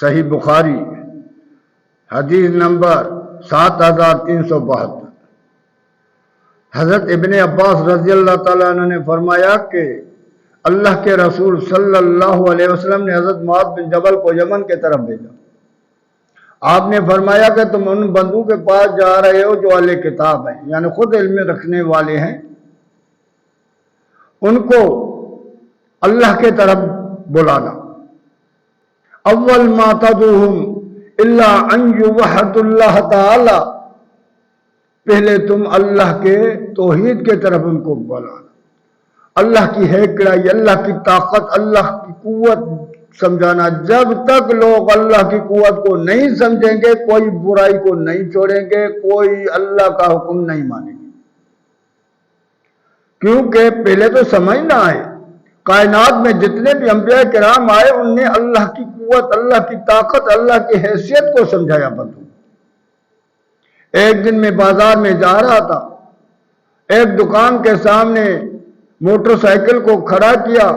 صحیح بخاری حدیث نمبر 7372۔ حضرت ابن عباس رضی اللہ تعالیٰ عنہ نے فرمایا کہ اللہ کے رسول صلی اللہ علیہ وسلم نے حضرت معاذ بن جبل کو یمن کے طرف بھیجا۔ آپ نے فرمایا کہ تم ان بندوں کے پاس جا رہے ہو جو اہل کتاب ہیں، یعنی خود علم رکھنے والے ہیں، ان کو اللہ کے طرف بلانا۔ اول ما تدعوہم الا ان یوحدوا اللہ تعالی، پہلے تم اللہ کے توحید کے طرف ان کو بلانا، اللہ کی ہیکڑائی، اللہ کی طاقت، اللہ کی قوت سمجھانا۔ جب تک لوگ اللہ کی قوت کو نہیں سمجھیں گے، کوئی برائی کو نہیں چھوڑیں گے، کوئی اللہ کا حکم نہیں مانیں گے، کیونکہ پہلے تو سمجھنا ہے۔ کائنات میں جتنے بھی انبیاء کرام آئے، ان نے اللہ کی قوت، اللہ کی طاقت، اللہ کی حیثیت کو سمجھایا بندوں۔ ایک دن میں بازار میں جا رہا تھا، ایک دکان کے سامنے موٹر سائیکل کو کھڑا کیا۔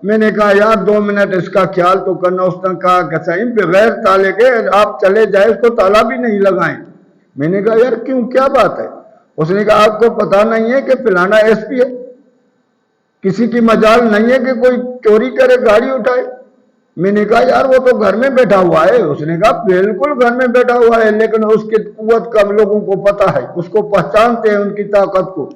میں نے کہا یار 2 منٹ اس کا خیال تو کرنا۔ اس نے کہا کہ صحیح بغیر تالے کے آپ چلے جائیں، اس کو تالا بھی نہیں لگائیں۔ میں نے کہا یار کیوں، کیا بات ہے؟ اس نے کہا آپ کو پتا نہیں ہے کہ فلانا ایس پی ہے، کسی کی مجال نہیں ہے کہ کوئی چوری کرے، گاڑی اٹھائے۔ میں نے کہا یار وہ تو گھر میں بیٹھا ہوا ہے۔ اس نے کہا بالکل گھر میں بیٹھا ہوا ہے، لیکن اس کی قوت کا لوگوں کو پتا ہے، اس کو پہچانتے ہیں، ان کی طاقت کو۔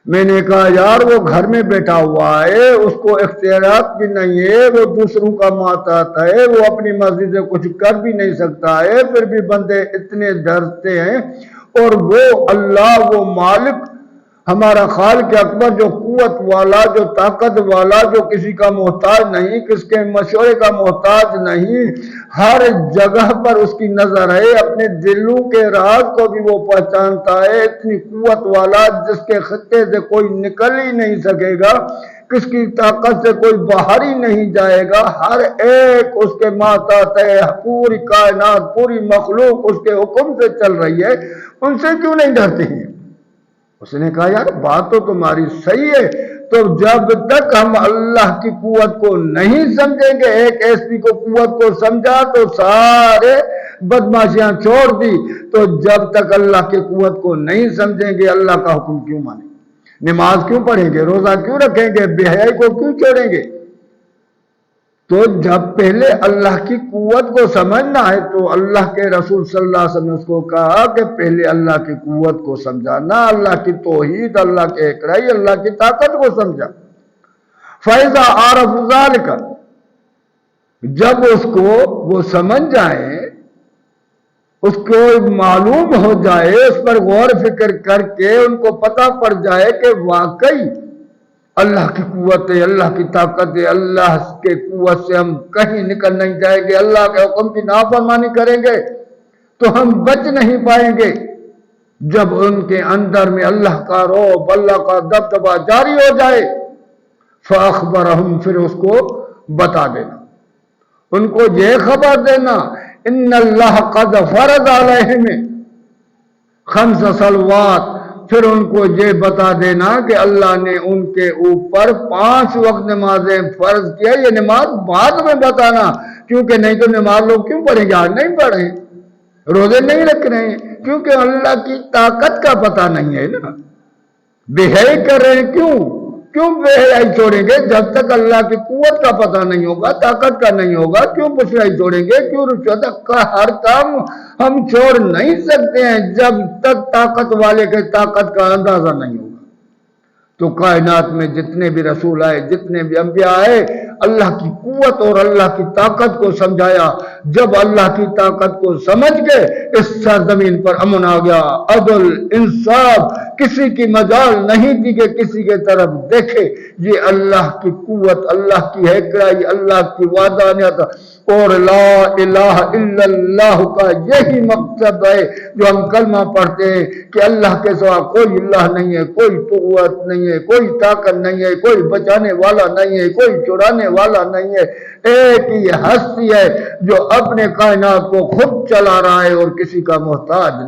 میں نے کہا یار وہ گھر میں بیٹھا ہوا ہے، اس کو اختیارات بھی نہیں ہے، وہ دوسروں کا محتاط ہے، وہ اپنی مرضی سے کچھ کر بھی نہیں سکتا ہے، پھر بھی بندے اتنے ڈرتے ہیں۔ اور وہ اللہ، وہ مالک، ہمارا خالق اکبر، جو قوت والا، جو طاقت والا، جو کسی کا محتاج نہیں، کس کے مشورے کا محتاج نہیں، ہر جگہ پر اس کی نظر ہے، اپنے دلوں کے راز کو بھی وہ پہچانتا ہے۔ اتنی قوت والا جس کے خطے سے کوئی نکل ہی نہیں سکے گا، کس کی طاقت سے کوئی باہر ہی نہیں جائے گا، ہر ایک اس کے محتاط ہے۔ پوری کائنات، پوری مخلوق اس کے حکم سے چل رہی ہے، ان سے کیوں نہیں ڈرتے ہیں؟ اس نے کہا یار بات تو تمہاری صحیح ہے، تو جب تک ہم اللہ کی قوت کو نہیں سمجھیں گے، ایک ایس پی کو قوت کو سمجھا تو سارے بدماشیاں چھوڑ دی، تو جب تک اللہ کی قوت کو نہیں سمجھیں گے، اللہ کا حکم کیوں مانیں گے؟ نماز کیوں پڑھیں گے؟ روزہ کیوں رکھیں گے؟ بے حیائی کو کیوں چھوڑیں گے؟ تو جب پہلے اللہ کی قوت کو سمجھنا ہے، تو اللہ کے رسول صلی اللہ علیہ وسلم نے اس کو کہا کہ پہلے اللہ کی قوت کو سمجھانا، اللہ کی توحید، اللہ کے اکرائی، اللہ کی طاقت کو سمجھا۔ فَإِذَا عَرَفُوا ذَلِكَ، جب اس کو وہ سمجھ جائیں، اس کو معلوم ہو جائے، اس پر غور فکر کر کے ان کو پتہ پڑ جائے کہ واقعی اللہ کی قوت ہے، اللہ کی طاقت ہے، اللہ کے قوت سے ہم کہیں نکل نہیں جائیں گے، اللہ کے حکم کی نافرمانی کریں گے تو ہم بچ نہیں پائیں گے۔ جب ان کے اندر میں اللہ کا رعب، اللہ کا دبدبہ جاری ہو جائے، فَأَخْبَرَهُمْ، پھر اس کو بتا دینا، ان کو یہ خبر دینا، ان اللہ قد فرض علیہم 5 صلوات، پھر ان کو یہ بتا دینا کہ اللہ نے ان کے اوپر 5 وقت نمازیں فرض کیا۔ یہ نماز بعد میں بتانا، کیونکہ نہیں تو نماز لوگ کیوں پڑھیں گے؟ آج نہیں پڑھ رہے ہیں، روزے نہیں رکھ رہے ہیں، کیونکہ اللہ کی طاقت کا پتہ نہیں ہے نا۔ بے حیائی کر رہے ہیں، کیوں بے حیائی چھوڑیں گے؟ جب تک اللہ کی قوت کا پتہ نہیں ہوگا، طاقت کا نہیں ہوگا، کیوں پچھلائی چھوڑیں گے؟ کیوں رشوت کا ہر کام ہم چھوڑ نہیں سکتے ہیں جب تک طاقت والے کے طاقت کا اندازہ نہیں ہوگا۔ تو کائنات میں جتنے بھی رسول آئے، جتنے بھی انبیاء آئے، اللہ کی قوت اور اللہ کی طاقت کو سمجھایا۔ جب اللہ کی طاقت کو سمجھ گئے، اس سرزمین پر امن آ گیا، عدل، انصاف، کسی کی مجال نہیں تھی کہ کسی کے طرف دیکھے۔ یہ اللہ کی قوت، اللہ کی ہیکڑائی، اللہ کی وحدانیت اور لا الہ الا اللہ کا یہی مقصد ہے جو ہم کلمہ پڑھتے ہیں کہ اللہ کے سوا کوئی اللہ نہیں ہے، کوئی قوت نہیں ہے، کوئی طاقت نہیں ہے، کوئی بچانے والا نہیں ہے، کوئی چرانے والا نہیں ہے۔ ایک ہی ہستی ہے جو اپنے کائنات کو خود چلا رہا ہے اور کسی کا محتاج نہیں۔